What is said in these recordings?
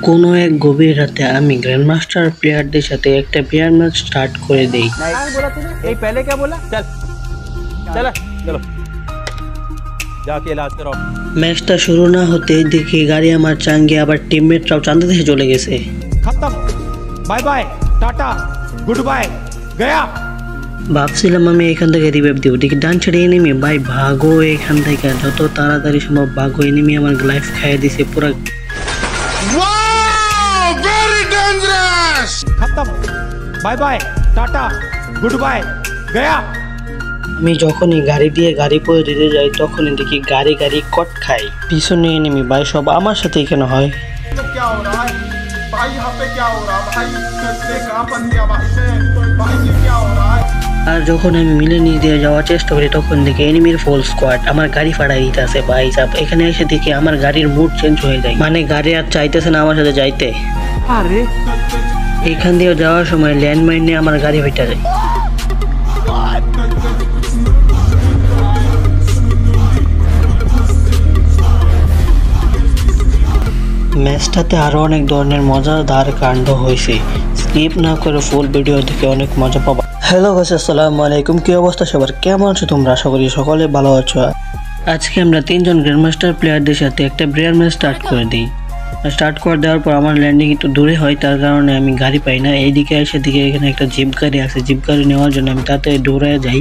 কোনো এক গভীর রাতে আমি গ্র্যান্ডমাস্টার প্লেয়ারদের সাথে একটা বিয়ার ম্যাচ স্টার্ট করে দেই। ম্যাচটা শুরু না হতে দেখি গাড়ি আমার চাঙ্গে, আবার টিমমেটরাও চাঁদা দেশে চলে গেছে। Bye bye, tata, good bye, Gaya. ভাবছিলাম আমি এখান থেকে রিভাইভ দিব, দেখি ডান ছেড়ে এনিমি। ভাই ভাগো এখান থেকে, যত তাড়াতাড়ি সম্ভব ভাগো। এনিমি আমার লাইফ খাইয়ে দিছে পুরো। খতম, bye bye, tata, good bye, Gaya. আমি যখনই গাড়ি দিয়ে গাড়ি পরে দিতে যাই তখনই দেখি গাড়ি কট খাই। পিছনে এনিমি। ভাই সব আমার সাথে কেন হয়? আর যখন আমি মিলে নিয়ে দিয়ে যাওয়ার চেষ্টা করি তখন দেখি এনিমির ফুল স্কোয়াড আমার গাড়ি ফাড়াই দিতেছে। ভাই সাহেব এখানে এসে দেখি আমার গাড়ির মুড চেঞ্জ হয়ে যায়, মানে গাড়ি আর চাইতেছে না আমার সাথে যাইতে। আরে এখান দিয়ে যাওয়ার সময় ল্যান্ডমাইন নিয়ে আমার গাড়ি হইটা যায়। ম্যাচটাতে আরো অনেক ধরনের মজাদার কাণ্ড হয়েছে, স্কিপ না করে ফুল ভিডিও দেখে অনেক মজা পাবা। হ্যালো গাইস, আসসালামু আলাইকুম। কি অবস্থা সবার, কেমন আছো তোমরা? আশা করি সকলে ভালো আছো। আজকে আমরা 3 জন গ্র্যান্ডমাস্টার প্লেয়ারদের সাথে একটা বিয়ার ম্যাচ স্টার্ট করে দিই। স্টার্ট করে দেওয়ার পর আমার ল্যান্ডিং একটু দূরে হয়, তার কারণে আমি গাড়ি পাই না। এইদিকে এসে দিকে এখানে একটা জিপ গাড়ি আছে, জিপ গাড়ি নেওয়ার জন্য আমি তাতে দৌড়ে যাই।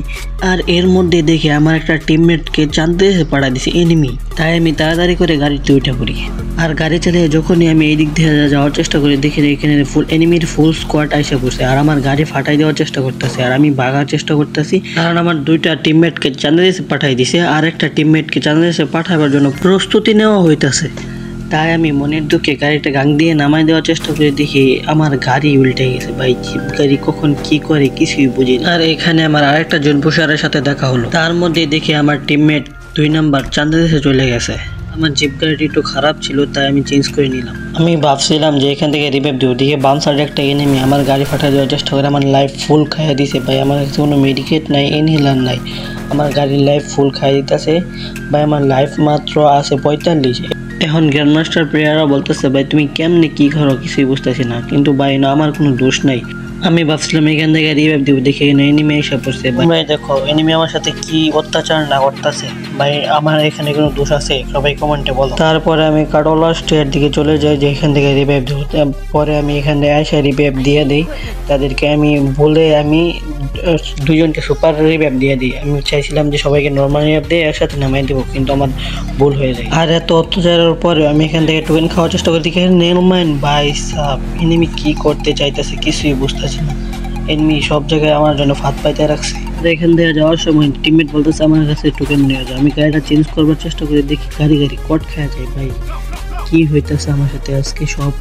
আর এর মধ্যে দেখি আমার একটা টিমমেটকে চাঁদে পাড়া দিছে এনিমি, তাই আমি তাড়াতাড়ি করে গাড়িতে উঠে পড়ি। আর গাড়ি চালিয়ে যখনই আমি এই দিক দিয়ে যাওয়ার চেষ্টা করি দেখি এখানে এনিমির ফুল স্কোয়াড এসে পড়ছে আর আমার গাড়ি ফাটাই দেওয়ার চেষ্টা করতেছে। আর আমি ভাগার চেষ্টা করতেছি কারণ আমার দুইটা টিমমেটকে চাঁদা দেশে পাঠাই দিছে, আর একটা টিমমেটকে চাঁদা দেশে পাঠাবার জন্য প্রস্তুতি নেওয়া হইতেছে। তাই আমি মনের দুঃখে গাড়িটা গাং দিয়ে নামাই দেওয়ার চেষ্টা করে দেখি আমার গাড়ি উল্টে গেছে। ভাই জিপ গাড়ি কখন কি করে কিছুই বুঝি না। আর এখানে আমার আরেকটা জুনপুষারের সাথে দেখা হলো, তার মধ্যে দেখি আমার টিমমেট 2 নাম্বার চাঁদা দেশে চলে গেছে। আমার জিপ গাড়িটি একটু খারাপ ছিল তাই আমি চেঞ্জ করে নিলাম। আমি ভাবছিলাম যে এখান থেকে রিভাইভ দিব, দিকে বাম সাইডে একটা এনিমি আমার গাড়ি ফাটা দেওয়ার চেষ্টা করে আমার লাইফ ফুল খাইয়ে দিছে। ভাই আমার কাছে কোনো মেডিকেট নাই, ইনহেলার নাই, আমার গাড়ির লাইফ ফুল খাইয়ে দিতেছে। ভাই আমার লাইফ মাত্র আছে 45। এখন গ্র্যান্ডমাস্টার প্লেয়াররা বলতেছে ভাই তুমি কেমনে কি করো কিছুই বুঝতেছি না, কিন্তু ভাই না আমার কোনো দোষ নাই। আমি ভাবছিলাম এখান থেকে রিভাইভ দিব, দেখে এনিমি এসে পড়ছে। ভাই দেখো এনিমি আমার সাথে কি অত্যাচার না করতেছে। ভাই আমার এখানে কোনো দোষ আছে? সবাই কমেন্টে বলো। তারপরে আমি কাটোলা স্টের দিকে চলে যাই যে এখান থেকে রিভাইভ দিব। পরে আমি এখানে এসে রিভাইভ দিয়ে দিই তাদেরকে। আমি বলে আমি 2 জনকে সুপার রিভাইভ দিয়ে দিই। আমি চাইছিলাম যে সবাইকে নর্মাল রিভাইভ দিয়ে একসাথে নামাই দেবো, কিন্তু আমার ভুল হয়ে যায়। আর এত অত্যাচারের পরে আমি এখান থেকে টোকেন খাওয়ার চেষ্টা করি, দেখি নেলম্যান। ভাই সাব এনিমি কি করতে চাইতেছে কিছুই বুঝতেছি না। এনিমি সব জায়গায় আমার জন্য ফাঁদ পাইতে রাখছে। আর এখান থেকে যাওয়ার সময় টিমমেট বলতেছে আমার কাছে টোকেন নিয়ে যাও। আমি গাড়িটা চেঞ্জ করবার চেষ্টা করি, দেখি গাড়ি কট খাওয়া যায়। ভাই কি হইতেছে আমার সাথে আজকে? সব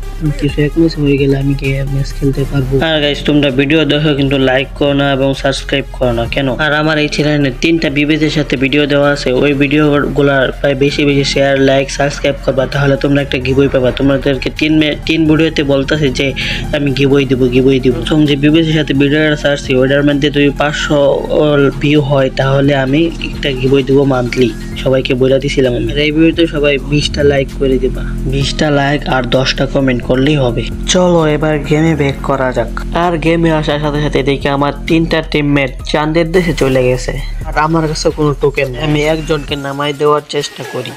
কিছু এক ম্যাচ হয়ে গেলে আমি কি ম্যাচ খেলতে পারবো? আর গাইস তোমরা ভিডিও দেখো কিন্তু লাইক করো না এবং সাবস্ক্রাইব করো না কেন? আর আমার এই চ্যানেলে 3টা বিবেচের সাথে ভিডিও দেওয়া আছে, ওই ভিডিওগুলোর প্রায় বেশি শেয়ার, লাইক, সাবস্ক্রাইব করবা, তাহলে তোমরা একটা গিভওয়ে পাবা। তোমাদেরকে 3 ভিডিওতে বলতেছে যে আমি গিভওয়ে দিব। প্রথম যে বিবেচের সাথে ভিডিওটা ছাড়ছি ওটার মধ্যে যদি 500 ভিউ হয় তাহলে আমি একটা গিভওয়ে দিব মান্থলি। সবাইকে বলে দিছিলাম আমি। এই ভিডিওতে সবাই 20টা লাইক করে দিবা, 20টা লাইক আর 10টা কমেন্ট করলেই হবে। চলো এবার গেমে ব্যাক করা যাক। আর গেমে আসার সাথে সাথে দেখি আমার 3টা টিমমেট চাঁদের দেশে চলে গেছে আর আমার কাছে কোনো টোকেন নেই। আমি একজনকে নামাই দেওয়ার চেষ্টা করি,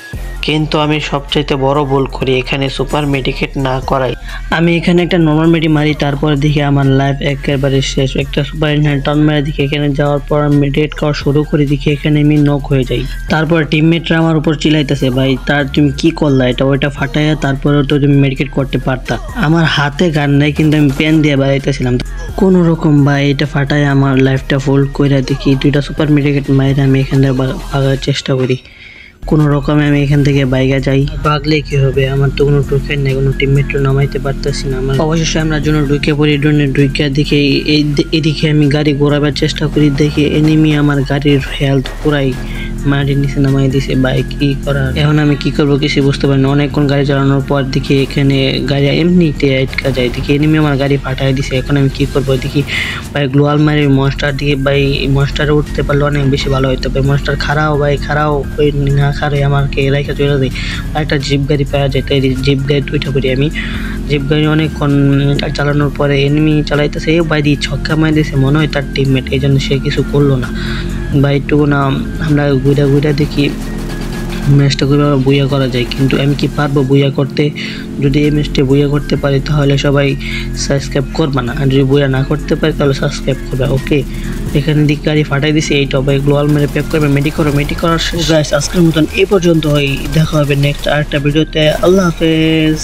কিন্তু আমি সবচাইতে বড় ভুল করি এখানে সুপার মেডিকেট না করাই। আমি এখানে একটা নর্মাল মেডি মারি, তারপরে দেখি আমার লাইফ একেবারে শেষ। একটা সুপার টার্ন মারে দেখি এখানে যাওয়ার পর আমি মেডিকেট খাওয়া শুরু করি, দেখি এখানে আমি নক হয়ে যাই। তারপর টিমমেটরা আমার উপর চিল্লাইতেছে ভাই তুমি কি করলা, ওইটা ফাটাইয়া তারপরে তো তুমি মেডিকেট করতে পারতা। আমার হাতে গান নাই কিন্তু আমি পেন দিয়ে বাড়াইতেছিলাম কোনো রকম। ভাই এটা ফাটাই আমার লাইফটা ফুল করে দেখি 2টা সুপার মেডিকেট মাইরে আমি এখান থেকে ভাগার চেষ্টা করি। কোনো রকমে আমি এখান থেকে বাইরে যাই। ভাগলে কি হবে, আমার তো কোনো টোকেন নেই, কোনো টিমমেটও নামাইতে পারতেছি না। আমার অবশেষে আমরা জন্য ঢুকে পড়ি। ঢুকে দেখি এদিকে আমি গাড়ি ঘোরাবার চেষ্টা করি, দেখি এনিমি আমার গাড়ির হেলথ পুরাই মাটির নিচে নামাই দিছে। বাইক কি করার, এখন আমি কি করবো কিছু বুঝতে পারি না। অনেকক্ষণ গাড়ি চালানোর পর দেখি এখানে গাড়ি এমনিতে আটকা যায়, দেখি এনিমি আমার গাড়ি ফাটাই দিছে। এখন আমি কি করবো দেখি ভাই গ্লোয়াল মারি মনস্টার দিয়ে, ভাই মনস্টারে উঠতে পারলে অনেক বেশি ভালো হইতো। ভাই মনস্টার খারাও, ভাই খারাও ওই না খারে আমাকে রাইখা চলে দেয়। একটা জিপ গাড়ি পাওয়া যায়, তাই জিপ গাড়ি উঠে পড়ি। আমি জিপ গাড়ি অনেকক্ষণ চালানোর পরে এনিমি চালাইতেছে, এই ভাই দিয়ে ছক্কা মাই দিয়েছে, মনে হয় তার টিমমেট, এই জন্য সে কিছু করলো না। ভাই একটু না আমরা ঘুরে দেখি ম্যাচটা কীভাবে বুইয়া করা যায়, কিন্তু আমি কি পারবো বুইয়া করতে? যদি এই ম্যাচটা বুইয়া করতে পারি তাহলে সবাই সাবস্ক্রাইব করবে না, আর যদি বুইয়া না করতে পারি তাহলে সাবস্ক্রাইব করবে। ওকে, এখানে দিক গাড়ি ফাটাই দিছি, এই টবাই গ্লোয়াল মেরে প্যাক করবে, মেডি করার শেষ। গাইস আজকের মতন এই পর্যন্ত, দেখা হবে নেক্সট আরেকটা ভিডিওতে। আল্লাহ হাফেজ।